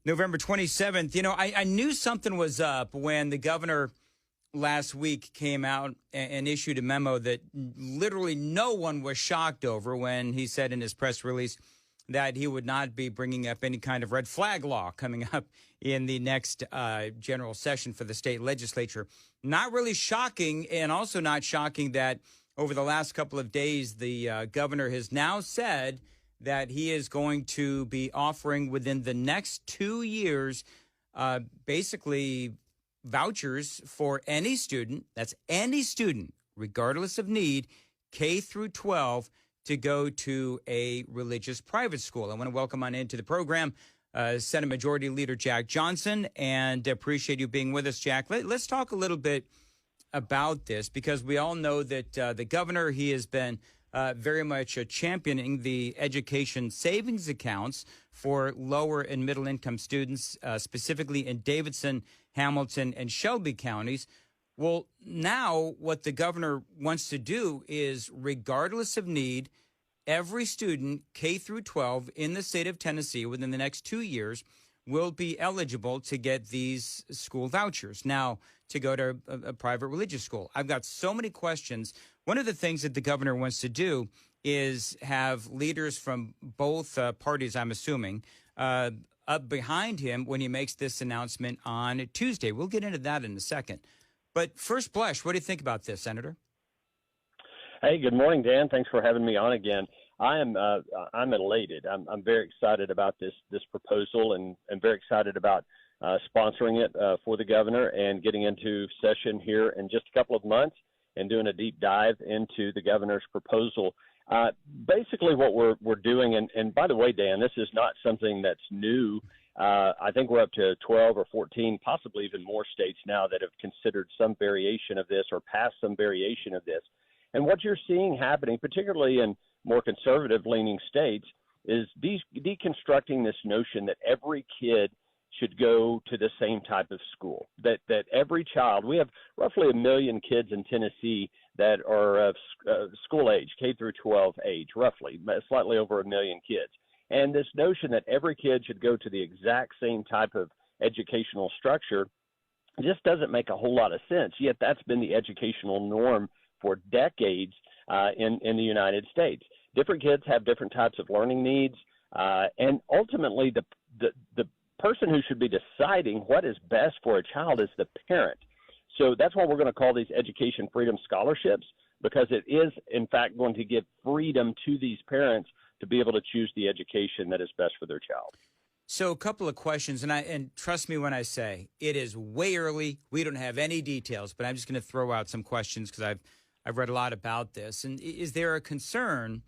November 27th. I knew something was up when the governor last week came out and issued a memo that literally no one was shocked over when he said in his press release that he would not be bringing up any kind of red flag law coming up in the next general session for the state legislature. Not really shocking, and also not shocking that over the last couple of days, the governor has now said that he is going to be offering within the next 2 years, basically vouchers for any student, that's any student, regardless of need, K through 12, to go to a religious private school. I want to welcome on into the program Senate Majority Leader Jack Johnson, and appreciate you being with us, Jack. Let's talk a little bit about this, because we all know that the governor, he has been very much championing the education savings accounts for lower and middle income students, specifically in Davidson, Hamilton, and Shelby counties. Well, now what the governor wants to do is, regardless of need, every student K through 12 in the state of Tennessee within the next 2 years will be eligible to get these school vouchers. Now, to go to a private religious school. I've got so many questions. One of the things that the governor wants to do is have leaders from both parties, I'm assuming, up behind him when he makes this announcement on Tuesday. We'll get into that in a second. But first blush, what do you think about this, Senator? Hey, good morning, Dan. Thanks for having me on again. I'm elated. I'm very excited about this proposal, and I'm very excited about sponsoring it for the governor and getting into session here in just a couple of months and doing a deep dive into the governor's proposal. Basically what we're doing, and by the way, Dan, this is not something that's new. I think we're up to 12 or 14, possibly even more states now that have considered some variation of this or passed some variation of this. And what you're seeing happening, particularly in more conservative-leaning states, is deconstructing this notion that every kid should go to the same type of school, that every child, we have roughly 1 million kids in Tennessee that are of school age, K through 12 age, roughly, slightly over 1 million kids. And this notion that every kid should go to the exact same type of educational structure just doesn't make a whole lot of sense, yet that's been the educational norm for decades in the United States. Different kids have different types of learning needs, and ultimately the person who should be deciding what is best for a child is the parent. So that's why we're going to call these education freedom scholarships, because it is, in fact, going to give freedom to these parents to be able to choose the education that is best for their child. So a couple of questions, and trust me when I say it is way early. We don't have any details, but I'm just going to throw out some questions because I've read a lot about this. And is there a concern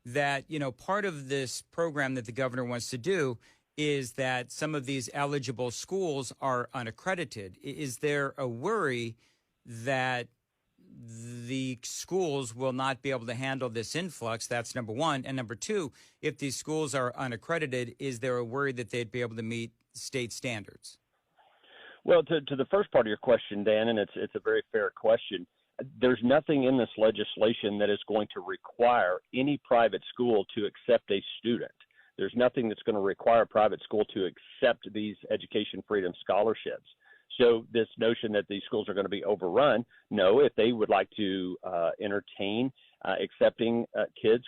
that, part of this program that the governor wants to do is that some of these eligible schools are unaccredited? Is there a worry that the schools will not be able to handle this influx? That's number one. And number two, if these schools are unaccredited, is there a worry that they'd be able to meet state standards? Well, to the first part of your question, Dan, and it's a very fair question, there's nothing in this legislation that is going to require any private school to accept a student. There's nothing that's going to require a private school to accept these education freedom scholarships. So this notion that these schools are going to be overrun, no, if they would like to entertain accepting kids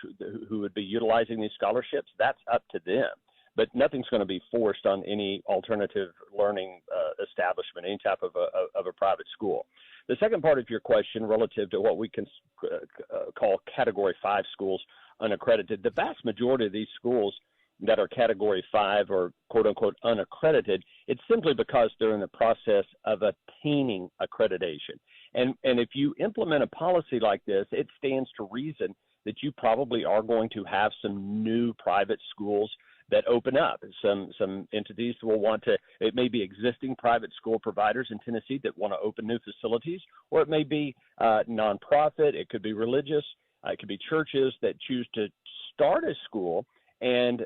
who would be utilizing these scholarships, that's up to them. But nothing's going to be forced on any alternative learning establishment, any type of a private school. The second part of your question relative to what we can call Category 5 schools unaccredited, the vast majority of these schools that are Category 5 or quote-unquote unaccredited, it's simply because they're in the process of attaining accreditation. And if you implement a policy like this, it stands to reason that you probably are going to have some new private schools that open up. Some entities will want to, it may be existing private school providers in Tennessee that want to open new facilities, or it may be nonprofit, it could be religious, it could be churches that choose to start a school, and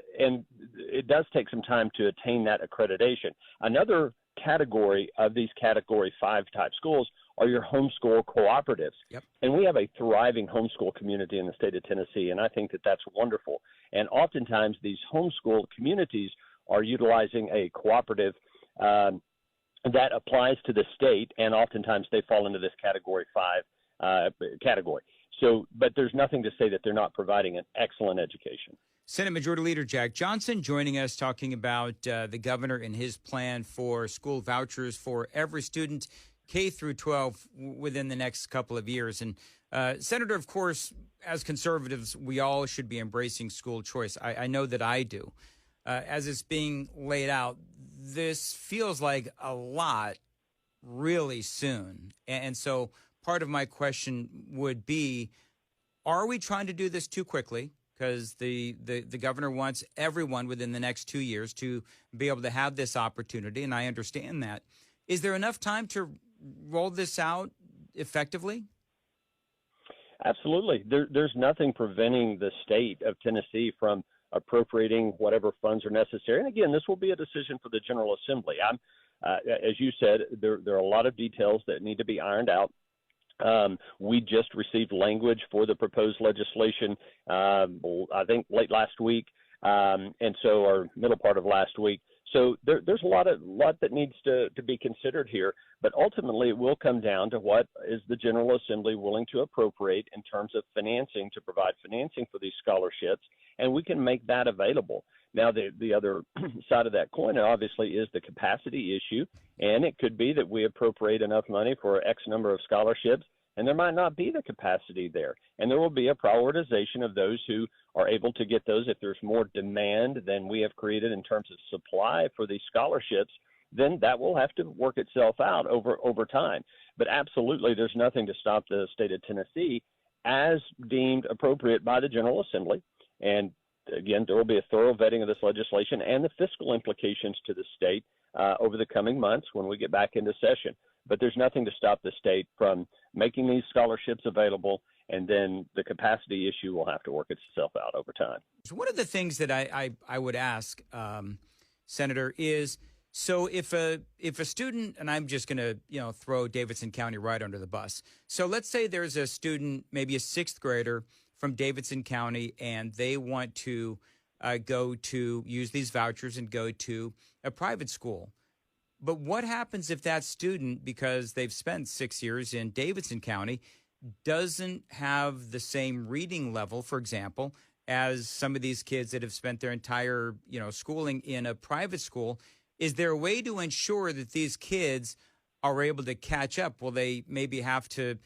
it does take some time to attain that accreditation. Another category of these Category 5 type schools are your homeschool cooperatives. Yep. And we have a thriving homeschool community in the state of Tennessee, and I think that that's wonderful. And oftentimes these homeschool communities are utilizing a cooperative that applies to the state, and oftentimes they fall into this Category 5 category. So, but there's nothing to say that they're not providing an excellent education. Senate Majority Leader Jack Johnson joining us, talking about the governor and his plan for school vouchers for every student, K through 12, within the next couple of years. And Senator, of course, as conservatives, we all should be embracing school choice. I know that I do. As it's being laid out, this feels like a lot really soon. And so part of my question would be, are we trying to do this too quickly? Because the governor wants everyone within the next 2 years to be able to have this opportunity, and I understand that. Is there enough time to roll this out effectively? Absolutely. There's nothing preventing the state of Tennessee from appropriating whatever funds are necessary. And again, this will be a decision for the General Assembly. As you said, there are a lot of details that need to be ironed out. We just received language for the proposed legislation, I think late last week, or middle part of last week. So there's a lot that needs to be considered here, but ultimately it will come down to what is the General Assembly willing to appropriate in terms of financing, to provide financing for these scholarships, and we can make that available. Now, the other side of that coin, obviously, is the capacity issue, and it could be that we appropriate enough money for X number of scholarships, and there might not be the capacity there. And there will be a prioritization of those who are able to get those. If there's more demand than we have created in terms of supply for these scholarships, then that will have to work itself out over time. But absolutely, there's nothing to stop the state of Tennessee, as deemed appropriate by the General Assembly. And again, there will be a thorough vetting of this legislation and the fiscal implications to the state over the coming months when we get back into session. But there's nothing to stop the state from making these scholarships available, and then the capacity issue will have to work itself out over time. So one of the things that I would ask, Senator, is, so if a student, and I'm just going to throw Davidson County right under the bus. So let's say there's a student, maybe a sixth grader from Davidson County, and they want to use these vouchers and go to a private school. But what happens if that student, because they've spent 6 years in Davidson County, doesn't have the same reading level, for example, as some of these kids that have spent their entire, schooling in a private school? Is there a way to ensure that these kids are able to catch up? Will they maybe have to,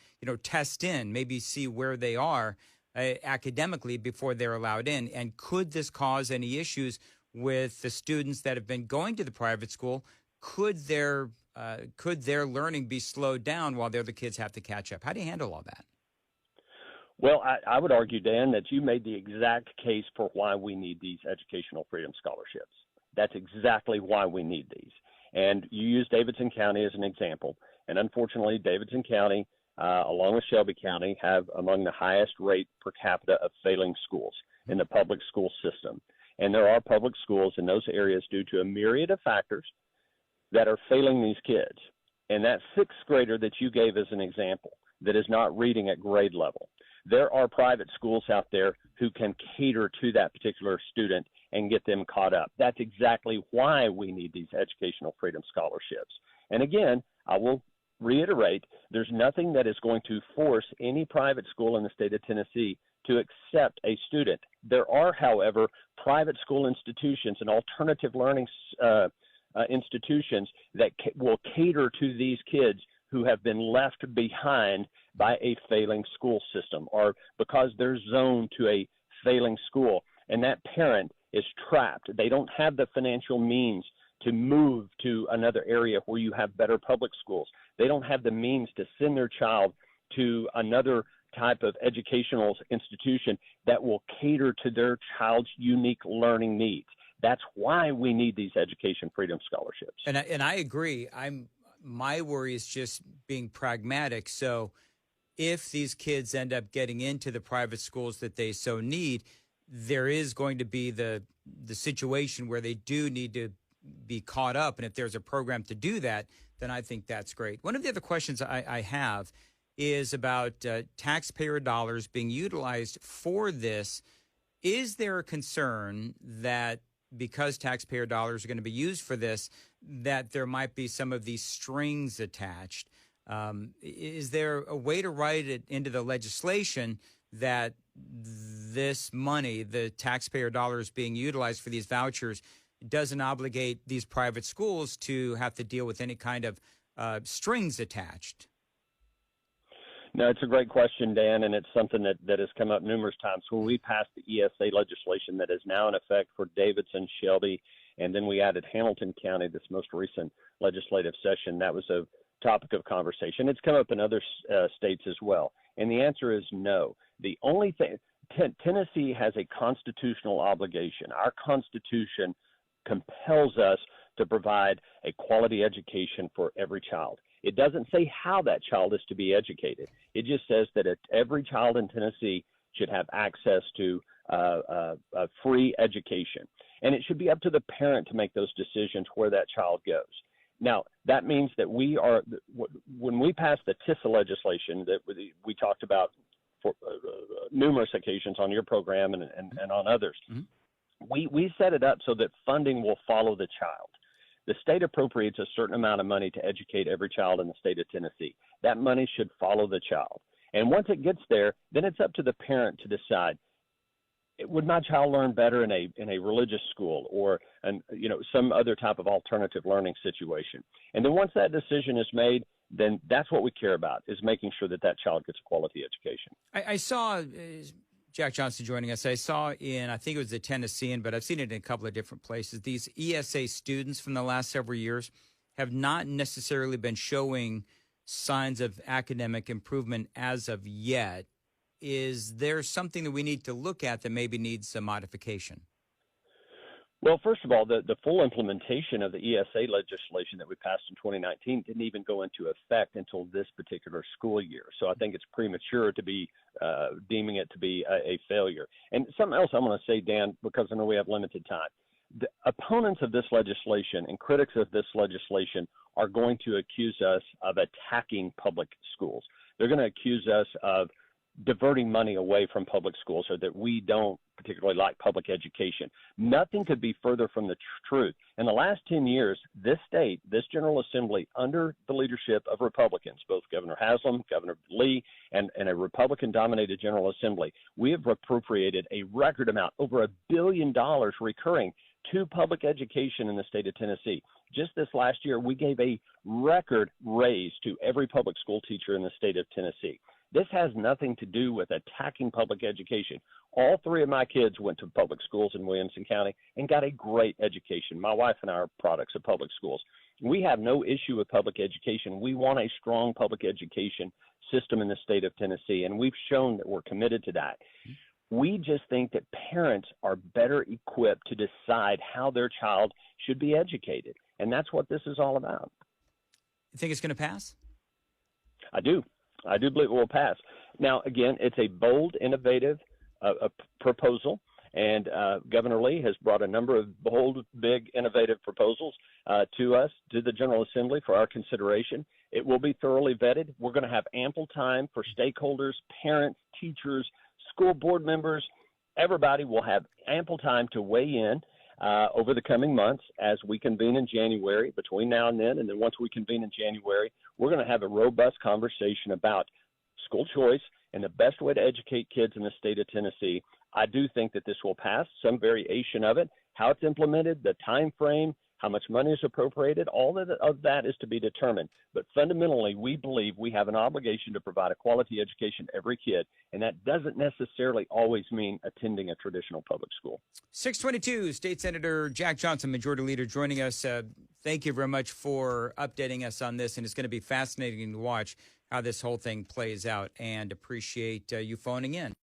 test in, maybe see where they are academically before they're allowed in? And could this cause any issues with the students that have been going to the private school? Could their learning be slowed down while the other kids have to catch up? How do you handle all that? Well, I would argue, Dan, that you made the exact case for why we need these educational freedom scholarships. That's exactly why we need these. And you use Davidson County as an example. And unfortunately, Davidson County, along with Shelby County, have among the highest rate per capita of failing schools in the public school system. And there are public schools in those areas due to a myriad of factors that are failing these kids. And that sixth grader that you gave as an example that is not reading at grade level, there are private schools out there who can cater to that particular student and get them caught up. That's exactly why we need these educational freedom scholarships. And again, I will reiterate, there's nothing that is going to force any private school in the state of Tennessee to accept a student. There are, however, private school institutions and alternative learning institutions that will cater to these kids who have been left behind by a failing school system, or because they're zoned to a failing school and that parent is trapped. They don't have the financial means to move to another area where you have better public schools. They don't have the means to send their child to another type of educational institution that will cater to their child's unique learning needs. That's why we need these education freedom scholarships. And I agree. My worry is just being pragmatic. So if these kids end up getting into the private schools that they so need, there is going to be the situation where they do need to be caught up. And if there's a program to do that, then I think that's great. One of the other questions I have is about taxpayer dollars being utilized for this. Is there a concern that because taxpayer dollars are going to be used for this, that there might be some of these strings attached. Is there a way to write it into the legislation that this money, the taxpayer dollars being utilized for these vouchers, doesn't obligate these private schools to have to deal with any kind of strings attached? No, it's a great question, Dan, and it's something that has come up numerous times. When we passed the ESA legislation that is now in effect for Davidson, Shelby, and then we added Hamilton County this most recent legislative session, that was a topic of conversation. It's come up in other states as well, and the answer is no. The only thing, Tennessee has a constitutional obligation. Our Constitution compels us to provide a quality education for every child. It doesn't say how that child is to be educated. It just says that every child in Tennessee should have access to a free education. And it should be up to the parent to make those decisions where that child goes. Now, that means that when we passed the TISA legislation that we talked about for numerous occasions on your program and on others, we set it up so that funding will follow the child. The state appropriates a certain amount of money to educate every child in the state of Tennessee. That money should follow the child. And once it gets there, then it's up to the parent to decide, would my child learn better in a religious school or some other type of alternative learning situation? And then once that decision is made, then that's what we care about, is making sure that that child gets a quality education. I saw Jack Johnson joining us. I saw I think it was the Tennessean, but I've seen it in a couple of different places. These ESA students from the last several years have not necessarily been showing signs of academic improvement as of yet. Is there something that we need to look at that maybe needs some modification? Well, first of all, the full implementation of the ESA legislation that we passed in 2019 didn't even go into effect until this particular school year. So I think it's premature to be deeming it to be a failure. And something else I'm going to say, Dan, because I know we have limited time. The opponents of this legislation and critics of this legislation are going to accuse us of attacking public schools. They're going to accuse us of diverting money away from public schools, or that we don't particularly like public education. Nothing could be further from the truth. In the last 10 years, this state, this General Assembly, under the leadership of Republicans, both Governor Haslam, Governor Lee, and a Republican-dominated General Assembly, we have appropriated a record amount, over $1 billion recurring, to public education in the state of Tennessee. Just this last year, we gave a record raise to every public school teacher in the state of Tennessee. This has nothing to do with attacking public education. All three of my kids went to public schools in Williamson County and got a great education. My wife and I are products of public schools. We have no issue with public education. We want a strong public education system in the state of Tennessee, and we've shown that we're committed to that. We just think that parents are better equipped to decide how their child should be educated, and that's what this is all about. You think it's going to pass? I do. I do believe it will pass. Now, again, it's a bold, innovative proposal, and Governor Lee has brought a number of bold, big, innovative proposals to us, to the General Assembly for our consideration. It will be thoroughly vetted. We're going to have ample time for stakeholders, parents, teachers, school board members. Everybody will have ample time to weigh in over the coming months as we convene in January, between now and then. And then once we convene in January, we're going to have a robust conversation about school choice and the best way to educate kids in the state of Tennessee. I do think that this will pass, some variation of it, how it's implemented, the time frame, how much money is appropriated, all of that is to be determined. But fundamentally, we believe we have an obligation to provide a quality education to every kid, and that doesn't necessarily always mean attending a traditional public school. 622, State Senator Jack Johnson, Majority Leader, joining us. Thank you very much for updating us on this, and it's going to be fascinating to watch how this whole thing plays out, and appreciate you phoning in.